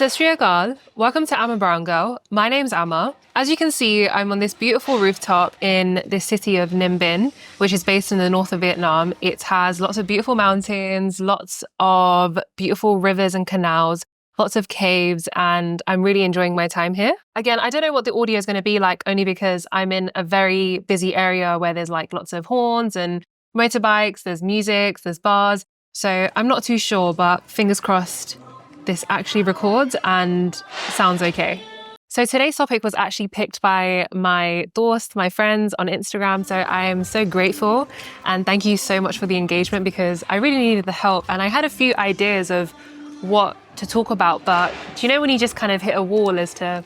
Sat Sri Akal, welcome to Amma Brown Girl. My name's Amma. As you can see, I'm on this beautiful rooftop in the city of Ninh Binh, which is based in the north of Vietnam. It has lots of beautiful mountains, lots of beautiful rivers and canals, lots of caves, and I'm really enjoying my time here. Again, I don't know what the audio is going to be like, only because I'm in a very busy area where there's like lots of horns and motorbikes, there's music, there's bars. So I'm not too sure, but fingers crossed this actually records and sounds okay. So today's topic was actually picked by my dost, my friends on Instagram. So I am so grateful and thank you so much for the engagement because I really needed the help. And I had a few ideas of what to talk about, but do you know when you just kind of hit a wall as to,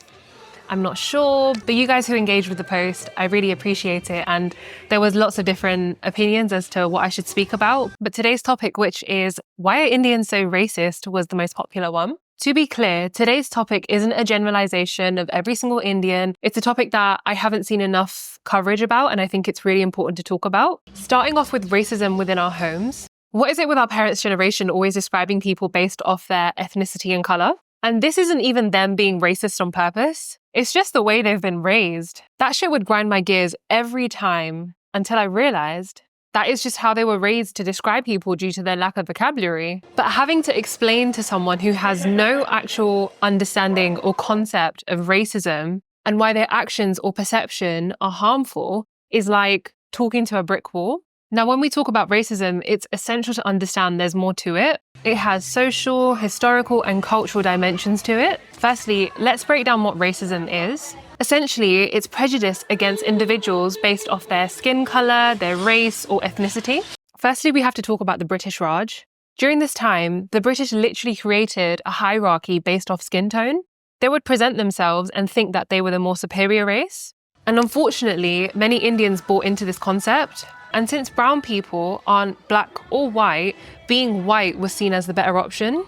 I'm not sure, but you guys who engaged with the post, I really appreciate it. And there was lots of different opinions as to what I should speak about. But today's topic, which is why are Indians so racist, was the most popular one. To be clear, today's topic isn't a generalization of every single Indian. It's a topic that I haven't seen enough coverage about, and I think it's really important to talk about. Starting off with racism within our homes. What is it with our parents' generation always describing people based off their ethnicity and colour? And this isn't even them being racist on purpose. It's just the way they've been raised. That shit would grind my gears every time until I realized that is just how they were raised to describe people due to their lack of vocabulary. But having to explain to someone who has no actual understanding or concept of racism and why their actions or perception are harmful is like talking to a brick wall. Now, when we talk about racism, it's essential to understand there's more to it. It has social, historical, and cultural dimensions to it. Firstly, let's break down what racism is. Essentially, it's prejudice against individuals based off their skin colour, their race, or ethnicity. Firstly, we have to talk about the British Raj. During this time, the British literally created a hierarchy based off skin tone. They would present themselves and think that they were the more superior race. And unfortunately, many Indians bought into this concept. And since brown people aren't black or white, being white was seen as the better option.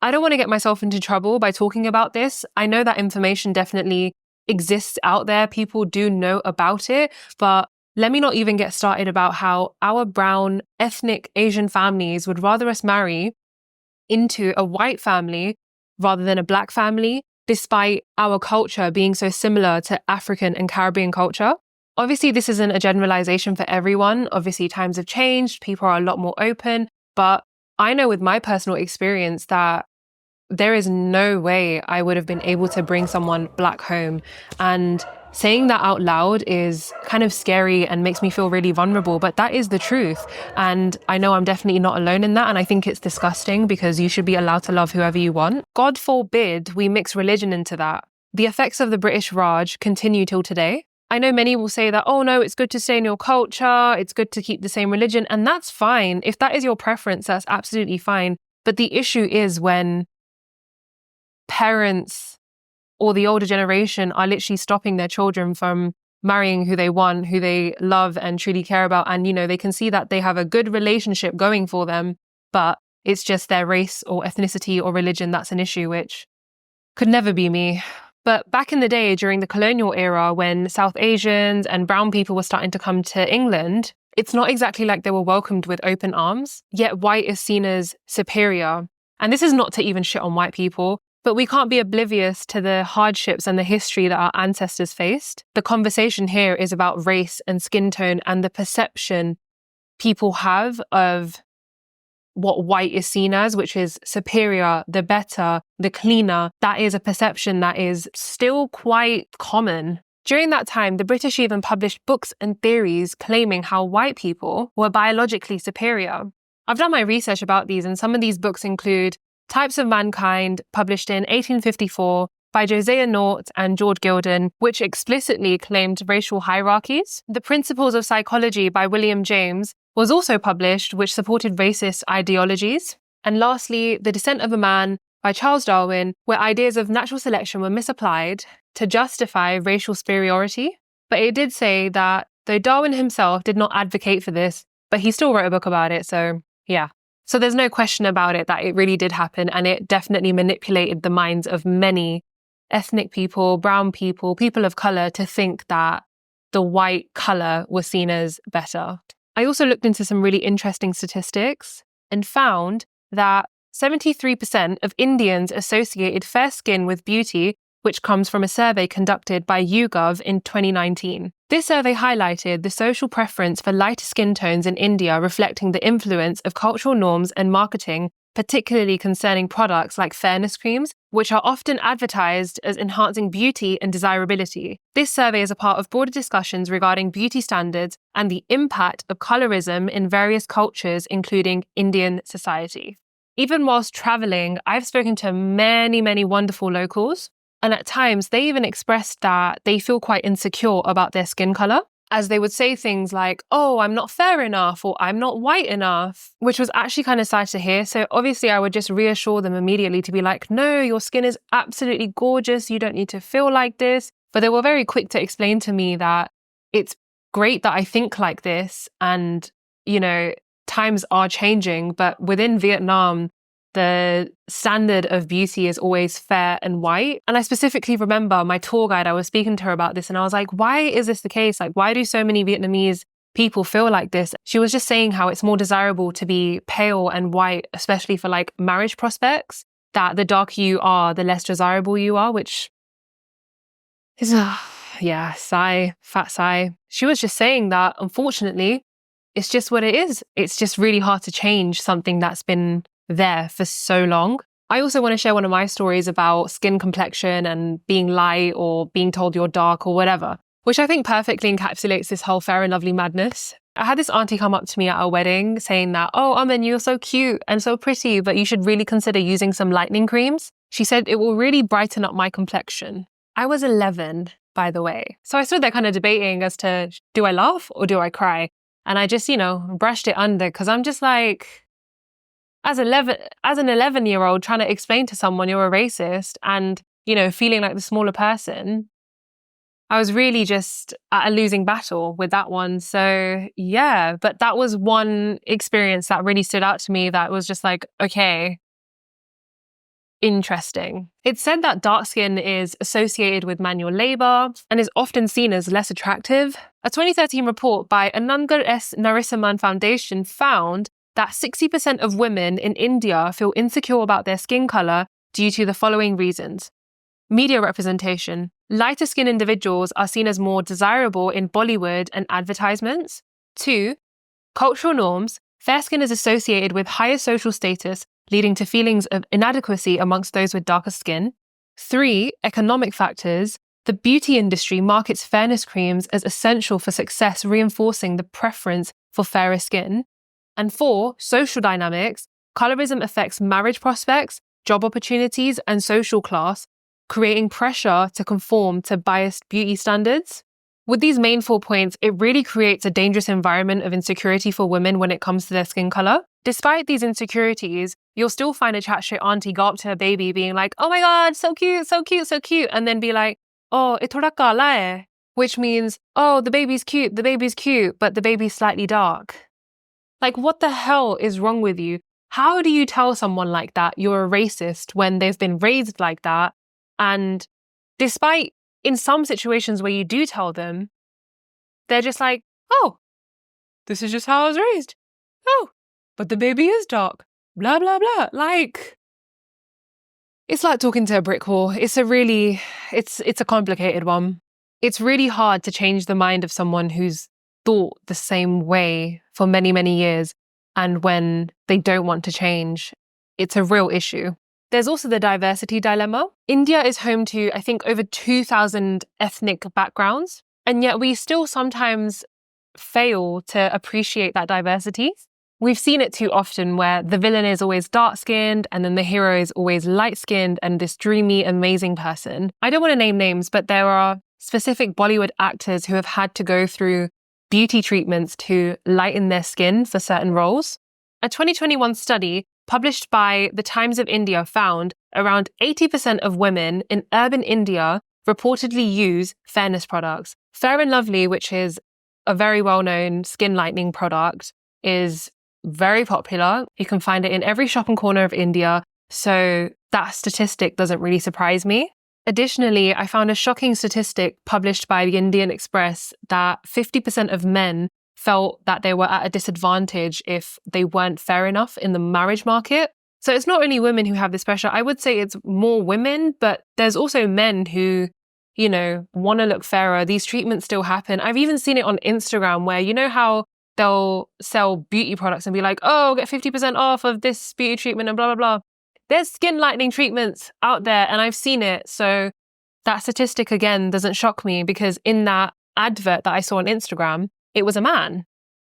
I don't want to get myself into trouble by talking about this. I know that information definitely exists out there. People do know about it. But let me not even get started about how our brown ethnic Asian families would rather us marry into a white family rather than a black family, despite our culture being so similar to African and Caribbean culture. Obviously, this isn't a generalization for everyone. Obviously, times have changed. People are a lot more open. But I know with my personal experience that there is no way I would have been able to bring someone black home. And saying that out loud is kind of scary and makes me feel really vulnerable. But that is the truth. And I know I'm definitely not alone in that. And I think it's disgusting because you should be allowed to love whoever you want. God forbid we mix religion into that. The effects of the British Raj continue till today. I know many will say that, oh no, it's good to stay in your culture, it's good to keep the same religion, and that's fine. If that is your preference, that's absolutely fine. But the issue is when parents or the older generation are literally stopping their children from marrying who they want, who they love and truly care about. And, you know, they can see that they have a good relationship going for them, but it's just their race or ethnicity or religion that's an issue, which could never be me. But back in the day, during the colonial era, when South Asians and brown people were starting to come to England, it's not exactly like they were welcomed with open arms, yet white is seen as superior. And this is not to even shit on white people, but we can't be oblivious to the hardships and the history that our ancestors faced. The conversation here is about race and skin tone and the perception people have of what white is seen as, which is superior, the better, the cleaner. That is a perception that is still quite common. During that time, the British even published books and theories claiming how white people were biologically superior. I've done my research about these, and some of these books include Types of Mankind, published in 1854 by Josiah North and George Gilden, which explicitly claimed racial hierarchies. The Principles of Psychology by William James was also published, which supported racist ideologies. And lastly, The Descent of a Man by Charles Darwin, where ideas of natural selection were misapplied to justify racial superiority. But it did say that though Darwin himself did not advocate for this, but he still wrote a book about it, so yeah. So there's no question about it that it really did happen, and it definitely manipulated the minds of many ethnic people, brown people, people of colour to think that the white colour was seen as better. I also looked into some really interesting statistics and found that 73% of Indians associated fair skin with beauty, which comes from a survey conducted by YouGov in 2019. This survey highlighted the social preference for lighter skin tones in India, reflecting the influence of cultural norms and marketing, particularly concerning products like fairness creams, which are often advertised as enhancing beauty and desirability. This survey is a part of broader discussions regarding beauty standards and the impact of colorism in various cultures, including Indian society. Even whilst traveling, I've spoken to many, many wonderful locals. And at times, they even expressed that they feel quite insecure about their skin color, as they would say things like, oh, I'm not fair enough, or I'm not white enough, which was actually kind of sad to hear. So obviously, I would just reassure them immediately to be like, no, your skin is absolutely gorgeous. You don't need to feel like this. But they were very quick to explain to me that it's great that I think like this. And, times are changing. But within Vietnam, the standard of beauty is always fair and white. And I specifically remember my tour guide, I was speaking to her about this and I was like, why is this the case? Like, why do so many Vietnamese people feel like this? She was just saying how it's more desirable to be pale and white, especially for like marriage prospects, that the darker you are, the less desirable you are, which is sigh, fat sigh. She was just saying that, unfortunately, it's just what it is. It's just really hard to change something that's been there for so long. I also want to share one of my stories about skin complexion and being light or being told you're dark or whatever, which I think perfectly encapsulates this whole fair and lovely madness. I had this auntie come up to me at our wedding saying that, oh, Amin, you're so cute and so pretty, but you should really consider using some lightening creams. She said it will really brighten up my complexion. I was 11, by the way. So I stood there kind of debating as to, do I laugh or do I cry? And I just, brushed it under because I'm just like, as an 11-year-old trying to explain to someone you're a racist and, feeling like the smaller person, I was really just at a losing battle with that one. So yeah, but that was one experience that really stood out to me that was just like, okay, interesting. It's said that dark skin is associated with manual labor and is often seen as less attractive. A 2013 report by Anangar S. Narasimhan Foundation found that 60% of women in India feel insecure about their skin color due to the following reasons. Media representation. Lighter skinned individuals are seen as more desirable in Bollywood and advertisements. 2. Cultural norms. Fair skin is associated with higher social status, leading to feelings of inadequacy amongst those with darker skin. 3. Economic factors. The beauty industry markets fairness creams as essential for success, reinforcing the preference for fairer skin. And 4, social dynamics. Colorism affects marriage prospects, job opportunities, and social class, creating pressure to conform to biased beauty standards. With these main 4 points, it really creates a dangerous environment of insecurity for women when it comes to their skin color. Despite these insecurities, you'll still find a chat shit auntie go up to her baby being like, oh my God, so cute, so cute, so cute. And then be like, oh, ye thoda kala hai, which means, oh, the baby's cute, but the baby's slightly dark. Like, what the hell is wrong with you? How do you tell someone like that you're a racist when they've been raised like that? And despite in some situations where you do tell them, they're just like, oh, this is just how I was raised. Oh, but the baby is dark. Blah, blah, blah. Like, it's like talking to a brick wall. It's a complicated one. It's really hard to change the mind of someone who's thought the same way for many, many years. And when they don't want to change, it's a real issue. There's also the diversity dilemma. India is home to, I think, over 2,000 ethnic backgrounds. And yet we still sometimes fail to appreciate that diversity. We've seen it too often where the villain is always dark-skinned and then the hero is always light-skinned and this dreamy, amazing person. I don't want to name names, but there are specific Bollywood actors who have had to go through beauty treatments to lighten their skin for certain roles. A 2021 study published by The Times of India found around 80% of women in urban India reportedly use fairness products. Fair and Lovely, which is a very well-known skin lightening product, is very popular. You can find it in every shop and corner of India. So that statistic doesn't really surprise me. Additionally, I found a shocking statistic published by the Indian Express that 50% of men felt that they were at a disadvantage if they weren't fair enough in the marriage market. So it's not only women who have this pressure. I would say it's more women, but there's also men who, want to look fairer. These treatments still happen. I've even seen it on Instagram where, you know how they'll sell beauty products and be like, oh, get 50% off of this beauty treatment and blah, blah, blah. There's skin lightening treatments out there and I've seen it. So that statistic, again, doesn't shock me because in that advert that I saw on Instagram, it was a man.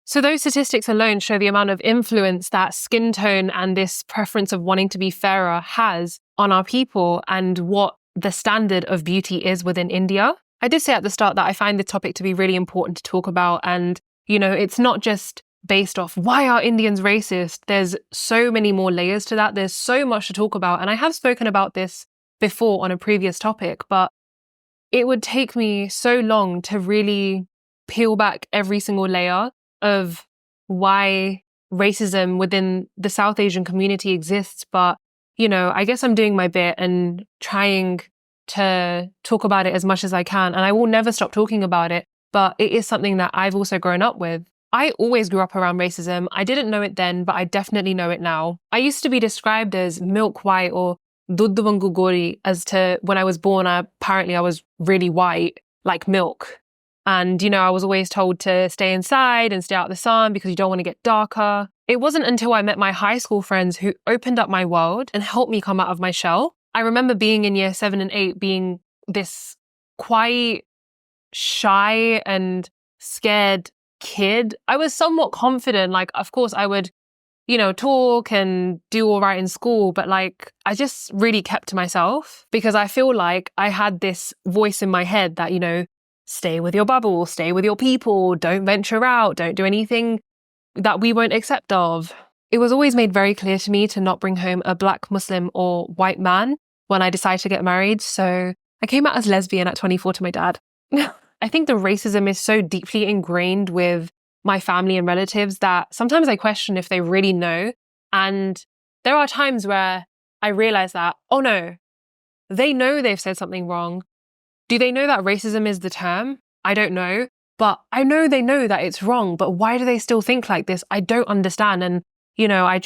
So those statistics alone show the amount of influence that skin tone and this preference of wanting to be fairer has on our people and what the standard of beauty is within India. I did say at the start that I find the topic to be really important to talk about. And, it's not just based off why are Indians racist? There's so many more layers to that. There's so much to talk about. And I have spoken about this before on a previous topic, but it would take me so long to really peel back every single layer of why racism within the South Asian community exists. But, I guess I'm doing my bit and trying to talk about it as much as I can. And I will never stop talking about it. But it is something that I've also grown up with. I always grew up around racism. I didn't know it then, but I definitely know it now. I used to be described as milk white or duddu vangu gori as to when I was born, apparently I was really white, like milk. And, I was always told to stay inside and stay out of the sun because you don't want to get darker. It wasn't until I met my high school friends who opened up my world and helped me come out of my shell. I remember being in year 7 and 8, being this quite shy and scared kid. I was somewhat confident. Like, of course, I would, talk and do all right in school, but like, I just really kept to myself because I feel like I had this voice in my head that, stay with your bubble, stay with your people, don't venture out, don't do anything that we won't accept of. It was always made very clear to me to not bring home a Black Muslim or white man when I decided to get married. So I came out as lesbian at 24 to my dad. I think the racism is so deeply ingrained with my family and relatives that sometimes I question if they really know. And there are times where I realize that, oh no, they know they've said something wrong. Do they know that racism is the term? I don't know. But I know they know that it's wrong. But why do they still think like this? I don't understand. And, I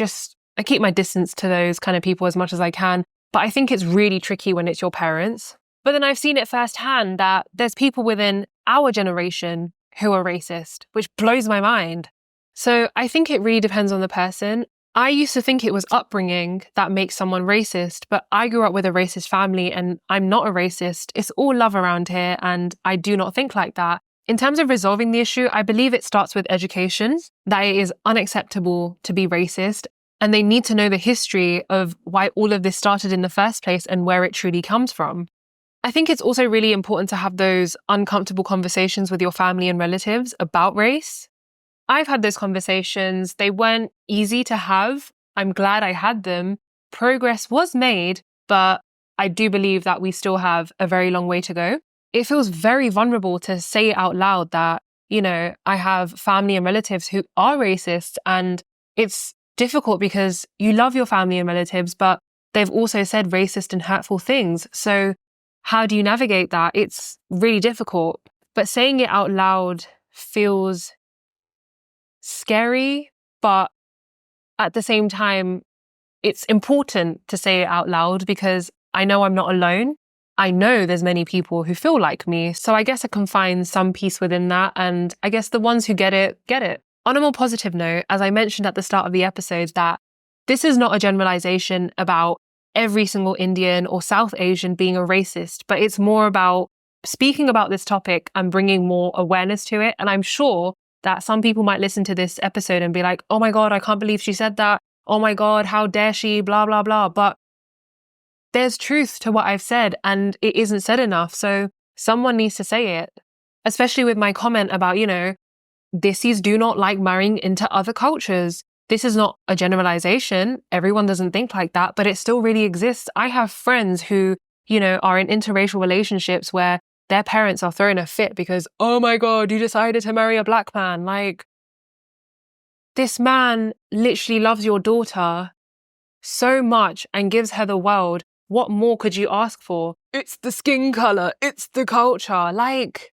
keep my distance to those kind of people as much as I can. But I think it's really tricky when it's your parents. But then I've seen it firsthand that there's people within our generation who are racist, which blows my mind. So I think it really depends on the person. I used to think it was upbringing that makes someone racist, but I grew up with a racist family and I'm not a racist. It's all love around here and I do not think like that. In terms of resolving the issue, I believe it starts with education, that it is unacceptable to be racist and they need to know the history of why all of this started in the first place and where it truly comes from. I think it's also really important to have those uncomfortable conversations with your family and relatives about race. I've had those conversations. They weren't easy to have. I'm glad I had them. Progress was made, but I do believe that we still have a very long way to go. It feels very vulnerable to say out loud that, I have family and relatives who are racist, and it's difficult because you love your family and relatives, but they've also said racist and hurtful things. So how do you navigate that? It's really difficult, but saying it out loud feels scary, but at the same time, it's important to say it out loud because I know I'm not alone. I know there's many people who feel like me. So I guess I can find some peace within that. And I guess the ones who get it, get it. On a more positive note, as I mentioned at the start of the episode, that this is not a generalization about every single Indian or South Asian being a racist, but it's more about speaking about this topic and bringing more awareness to it. And I'm sure that some people might listen to this episode and be like, oh my God, I can't believe she said that. Oh my God, how dare she, blah, blah, blah. But there's truth to what I've said and it isn't said enough. So someone needs to say it, especially with my comment about, Dissis do not like marrying into other cultures. This is not a generalization. Everyone doesn't think like that, but it still really exists. I have friends who, are in interracial relationships where their parents are throwing a fit because, oh my God, you decided to marry a Black man. Like, this man literally loves your daughter so much and gives her the world. What more could you ask for? It's the skin color. It's the culture. Like,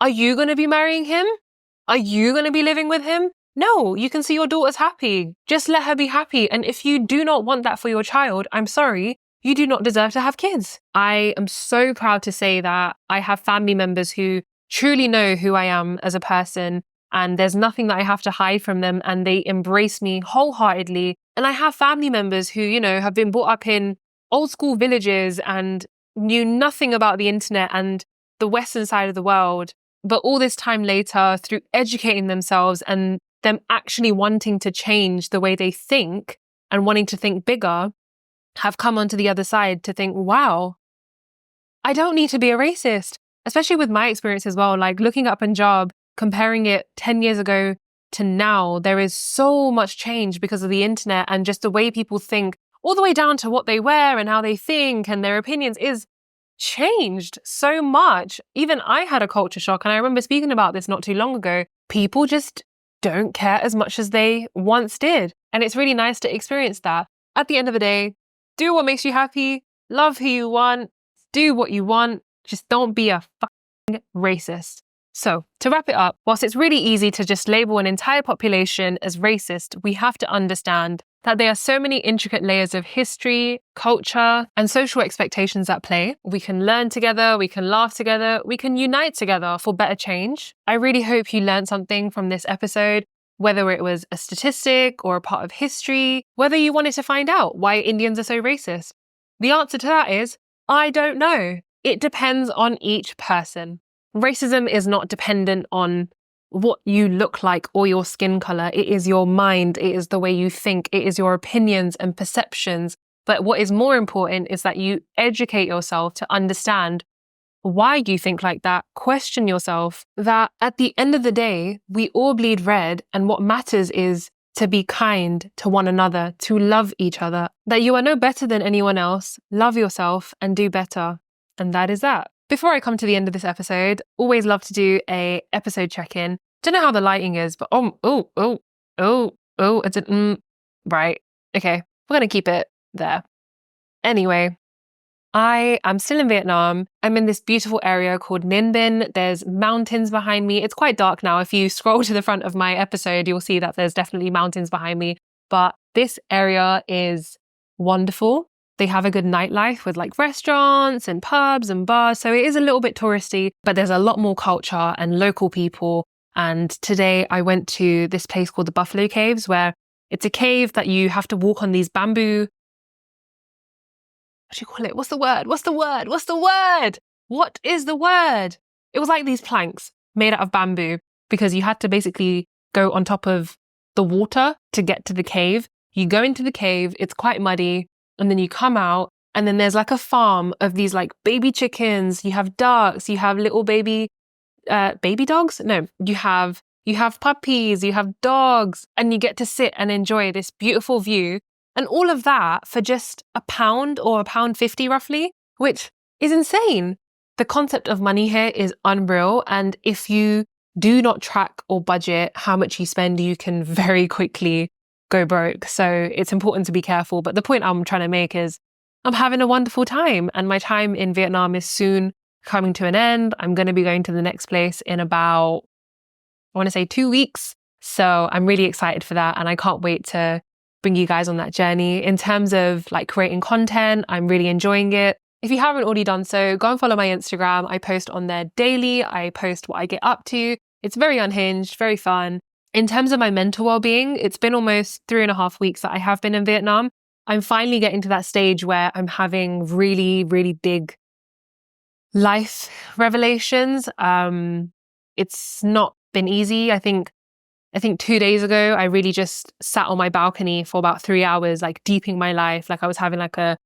are you going to be marrying him? Are you going to be living with him? No, you can see your daughter's happy. Just let her be happy. And if you do not want that for your child, I'm sorry, you do not deserve to have kids. I am so proud to say that I have family members who truly know who I am as a person, and there's nothing that I have to hide from them, and they embrace me wholeheartedly. And I have family members who, have been brought up in old school villages and knew nothing about the internet and the Western side of the world. But all this time later, through educating themselves and them actually wanting to change the way they think and wanting to think bigger, have come onto the other side to think, wow, I don't need to be a racist. Especially with my experience as well, like looking at Punjab, comparing it 10 years ago to now, there is so much change because of the internet and just the way people think, all the way down to what they wear and how they think and their opinions is changed so much. Even I had a culture shock, and I remember speaking about this not too long ago. People just don't care as much as they once did. And it's really nice to experience that. At the end of the day, do what makes you happy, love who you want, do what you want, just don't be a fucking racist. So, to wrap it up, whilst it's really easy to just label an entire population as racist, we have to understand that there are so many intricate layers of history, culture, and social expectations at play. We can learn together, we can laugh together, we can unite together for better change. I really hope you learned something from this episode, whether it was a statistic or a part of history, whether you wanted to find out why Indians are so racist. The answer to that is, I don't know. It depends on each person. Racism is not dependent on what you look like or your skin color. It is your mind. It is the way you think. It is your opinions and perceptions. But what is more important is that you educate yourself to understand why you think like that. Question yourself that at the end of the day, we all bleed red. And what matters is to be kind to one another, to love each other, that you are no better than anyone else. Love yourself and do better. And that is that. Before I come to the end of this episode, always love to do a episode check-in. Don't know how the lighting is, but right. Okay, we're going to keep it there. Anyway, I am still in Vietnam. I'm in this beautiful area called Ninh Binh. There's mountains behind me. It's quite dark now. If you scroll to the front of my episode, you'll see that there's definitely mountains behind me. But this area is wonderful. They have a good nightlife with like restaurants and pubs and bars. So it is a little bit touristy, but there's a lot more culture and local people. And today I went to this place called the Buffalo Caves, where it's a cave that you have to walk on these bamboo. What do you call it? What's the word? What's the word? What's the word? What is the word? It was like these planks made out of bamboo because you had to basically go on top of the water to get to the cave. You go into the cave, it's quite muddy. And then you come out and then there's like a farm of these like baby chickens. You have ducks, you have little baby dogs. No, you have puppies, you have dogs, and you get to sit and enjoy this beautiful view. And all of that for just £1 or £1.50 roughly, which is insane. The concept of money here is unreal. And if you do not track or budget how much you spend, you can very quickly go broke. So it's important to be careful. But the point I'm trying to make is I'm having a wonderful time, and my time in Vietnam is soon coming to an end. I'm going to be going to the next place in about, I want to say 2 weeks. So I'm really excited for that. And I can't wait to bring you guys on that journey. In terms of like creating content, I'm really enjoying it. If you haven't already done so, go and follow my Instagram. I post on there daily. I post what I get up to. It's very unhinged, very fun. In terms of my mental well-being, it's been almost 3.5 weeks that I have been in Vietnam. I'm finally getting to that stage where I'm having really, really big life revelations. It's not been easy. I think 2 days ago, I really just sat on my balcony for about 3 hours, like deeping my life. Like I was having like a,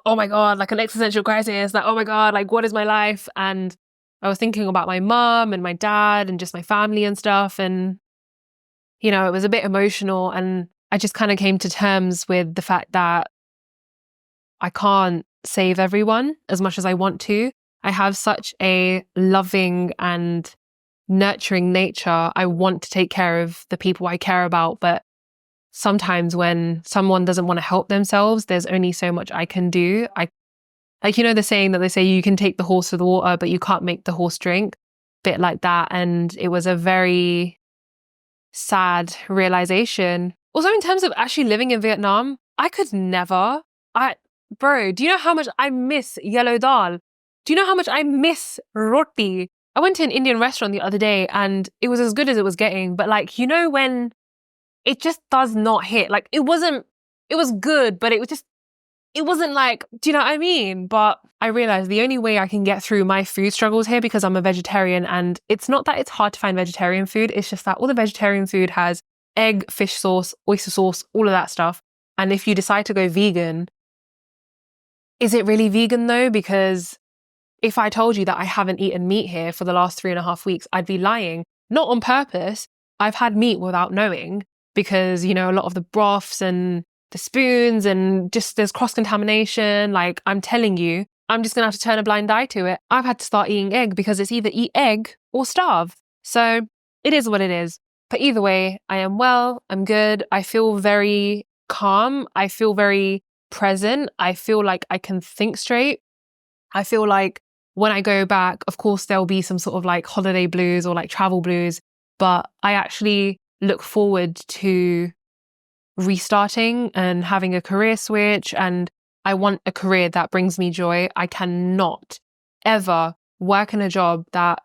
oh my God, like an existential crisis. Like, oh my God, like what is my life? And I was thinking about my mom and my dad and just my family and stuff. And it was a bit emotional, and I just kind of came to terms with the fact that I can't save everyone as much as I want to. I have such a loving and nurturing nature. I want to take care of the people I care about, but sometimes when someone doesn't want to help themselves, there's only so much I can do. The saying that they say you can take the horse to the water, but you can't make the horse drink. Bit like that. And it was a very sad realization. Also, in terms of actually living in Vietnam, I could never. Bro, do you know how much I miss yellow dal? Do you know how much I miss roti? I went to an Indian restaurant the other day and it was as good as it was getting. But like, you know, when it just does not hit, like it was good, but it wasn't like, do you know what I mean? But I realized the only way I can get through my food struggles here, because I'm a vegetarian, and it's not that it's hard to find vegetarian food. It's just that all the vegetarian food has egg, fish sauce, oyster sauce, all of that stuff. And if you decide to go vegan, is it really vegan though? Because if I told you that I haven't eaten meat here for the last 3.5 weeks, I'd be lying. Not on purpose. I've had meat without knowing, because, you know, a lot of the broths and the spoons and just there's cross-contamination. Like, I'm telling you, I'm just going to have to turn a blind eye to it. I've had to start eating egg because it's either eat egg or starve. So it is what it is. But either way, I am well, I'm good. I feel very calm. I feel very present. I feel like I can think straight. I feel like when I go back, of course, there'll be some sort of like holiday blues or like travel blues, but I actually look forward to restarting and having a career switch. And I want a career that brings me joy. I cannot ever work in a job that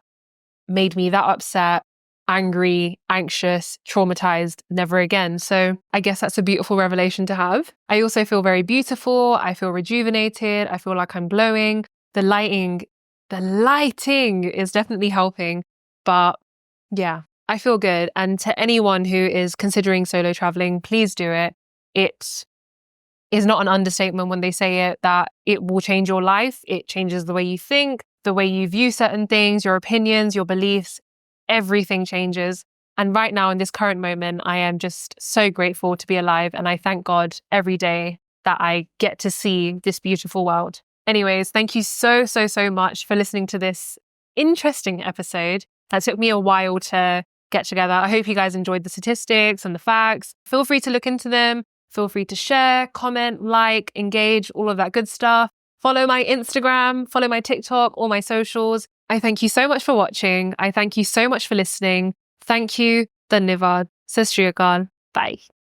made me that upset, angry, anxious, traumatized, never again. So I guess that's a beautiful revelation to have. I also feel very beautiful. I feel rejuvenated. I feel like I'm glowing. The lighting is definitely helping. But yeah, I feel good. And to anyone who is considering solo traveling, please do it. It is not an understatement when they say it, that it will change your life. It changes the way you think, the way you view certain things, your opinions, your beliefs. Everything changes. And right now in this current moment, I am just so grateful to be alive. And I thank God every day that I get to see this beautiful world. Anyways, thank you so much for listening to this interesting episode. That took me a while to get together. I hope you guys enjoyed the statistics and the facts. Feel free to look into them. Feel free to share, comment, like, engage, all of that good stuff. Follow my Instagram, follow my TikTok, all my socials. I thank you so much for watching. I thank you so much for listening. Thank you. Dhanyavad. Sat Shri Akal. Bye.